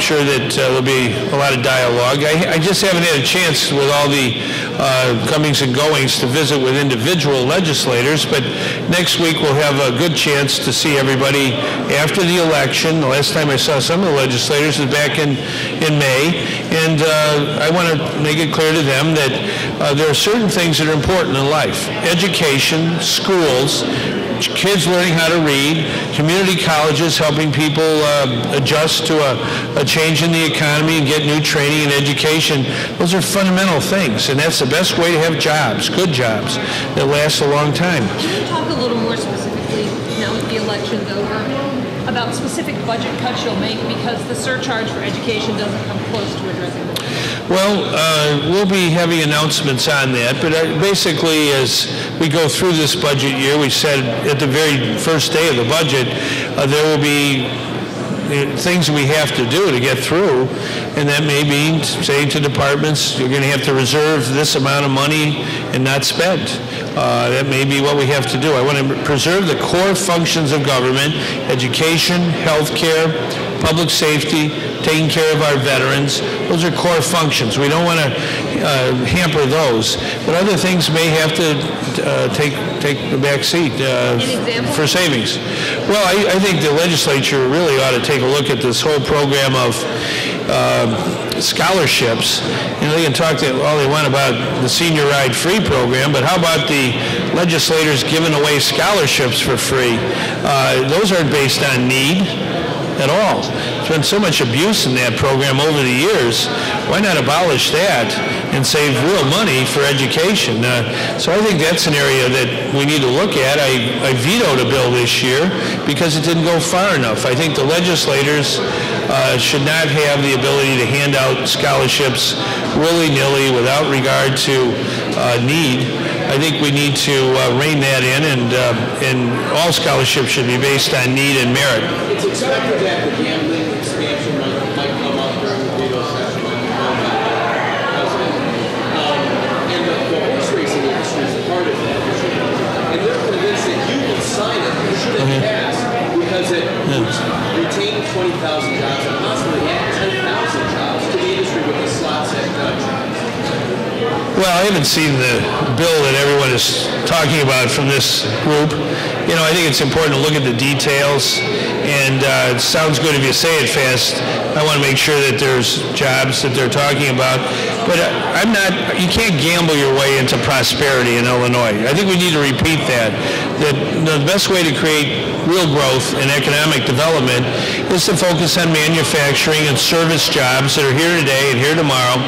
sure that there'll be a lot of dialogue. I just haven't had a chance with all the comings and goings to visit with individual legislators, but next week we'll have a good chance to see everybody after the election. The last time I saw some of the legislators was back in May, and I want to make it clear to them that there are certain things that are important in life. Education, schools, kids learning how to read, community colleges helping people adjust to a change in the economy and get new training and education. Those are fundamental things, and that's the best way to have jobs, good jobs, that last a long time. Can you talk a little more specifically, now that the election's over, about specific budget cuts you'll make, because the surcharge for education doesn't come close to addressing that? Well, we'll be having announcements on that, but basically as we go through this budget year, we said at the very first day of the budget, there will be things we have to do to get through, and that may mean saying to departments, you're going to have to reserve this amount of money and not spend. That may be what we have to do. I want to preserve the core functions of government: education, health care, public safety, taking care of our veterans. Those are core functions. We don't want to hamper those, but other things may have to take the back seat for savings. Well, I think the legislature really ought to take a look at this whole program of scholarships. You know, they can talk all they want about the Senior Ride Free program, but how about the legislators giving away scholarships for free? Those aren't based on need at all. There's been so much abuse in that program over the years. Why not abolish that and save real money for education? So I think that's an area that we need to look at. I vetoed a bill this year because it didn't go far enough. I think the legislators should not have the ability to hand out scholarships willy-nilly without regard to need. I think we need to rein that in, and all scholarships should be based on need and merit. It's expected that the gambling expansion might come up during the veto session on the president. And the horse racing industry is a part of that. And they're convinced that you will sign it, should it pass, because it retained 20,000 jobs and possibly add 10,000 jobs to the industry with the slots at Well, I haven't seen the bill that everyone is talking about from this group. You know, I think it's important to look at the details, and it sounds good if you say it fast. I want to make sure that there's jobs that they're talking about. But you can't gamble your way into prosperity in Illinois. I think we need to repeat that the best way to create real growth and economic development is to focus on manufacturing and service jobs that are here today and here tomorrow.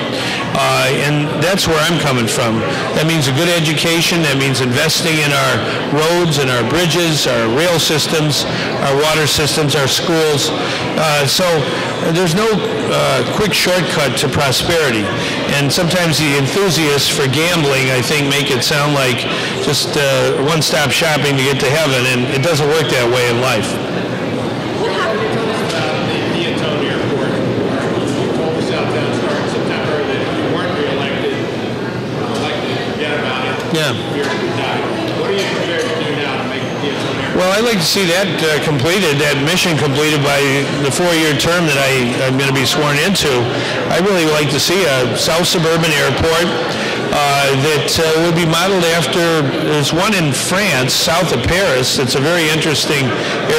And that's where I'm coming from. That means a good education. That means investing in our roads and our bridges, our rail systems, our water systems, our schools. So there's no quick shortcut to prosperity. And sometimes the enthusiasts for gambling, I think, make it sound like just one-stop shopping to get to heaven, and it doesn't work that way in life. Yeah. What are you prepared to do now to make the deal? Well, I'd like to see that completed, that mission completed by the 4-year term that I'm going to be sworn into. I really would like to see a South Suburban airport that would be modeled after, there's one in France, south of Paris. It's a very interesting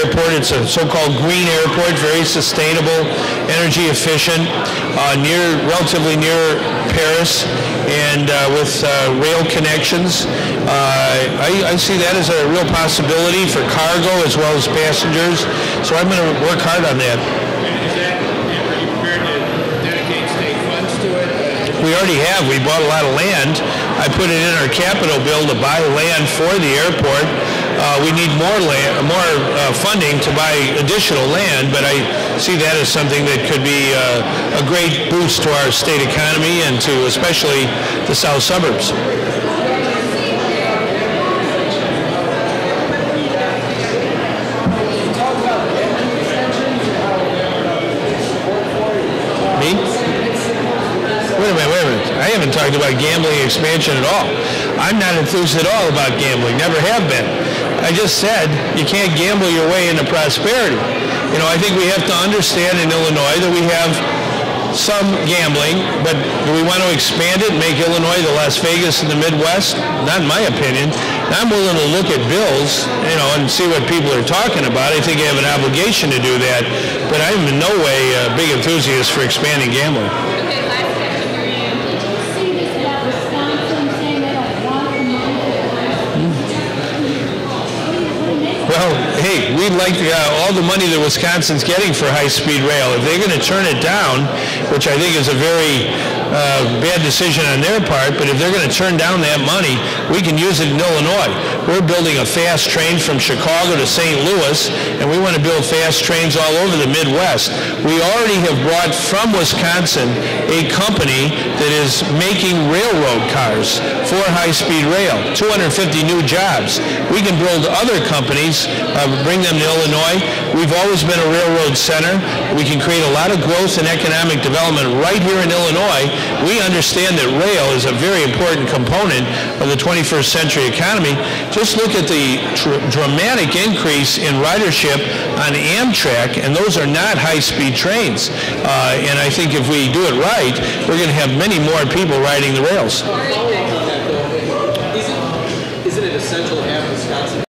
airport. It's a so-called green airport, very sustainable, energy efficient, relatively near Paris, and with rail connections. I see that as a real possibility for cargo as well as passengers, so I'm going to work hard on that. Are you prepared to dedicate state funds to it? We already have. We bought a lot of land. I put it in our capital bill to buy land for the airport. We need more funding to buy additional land, but I see that as something that could be a great boost to our state economy and to especially the south suburbs. Me? Wait a minute. I haven't talked about gambling expansion at all. I'm not enthused at all about gambling, never have been. I just said you can't gamble your way into prosperity. You know, I think we have to understand in Illinois that we have some gambling, but do we want to expand it and make Illinois the Las Vegas in the Midwest? Not in my opinion. I'm willing to look at bills, you know, and see what people are talking about. I think I have an obligation to do that, but I'm in no way a big enthusiast for expanding gambling. Well, hey, we'd like all the money that Wisconsin's getting for high-speed rail. If they're going to turn it down, which I think is a very bad decision on their part, but if they're going to turn down that money, we can use it in Illinois. We're building a fast train from Chicago to St. Louis, and we want to build fast trains all over the Midwest. We already have brought from Wisconsin a company that is making railroad cars for high-speed rail, 250 new jobs. We can build other companies, bring them to Illinois. We've always been a railroad center. We can create a lot of growth and economic development right here in Illinois. We understand that rail is a very important component of the 21st century economy. Just look at the dramatic increase in ridership on Amtrak, and those are not high-speed trains. And I think if we do it right, we're going to have many more people riding the rails. Isn't it essential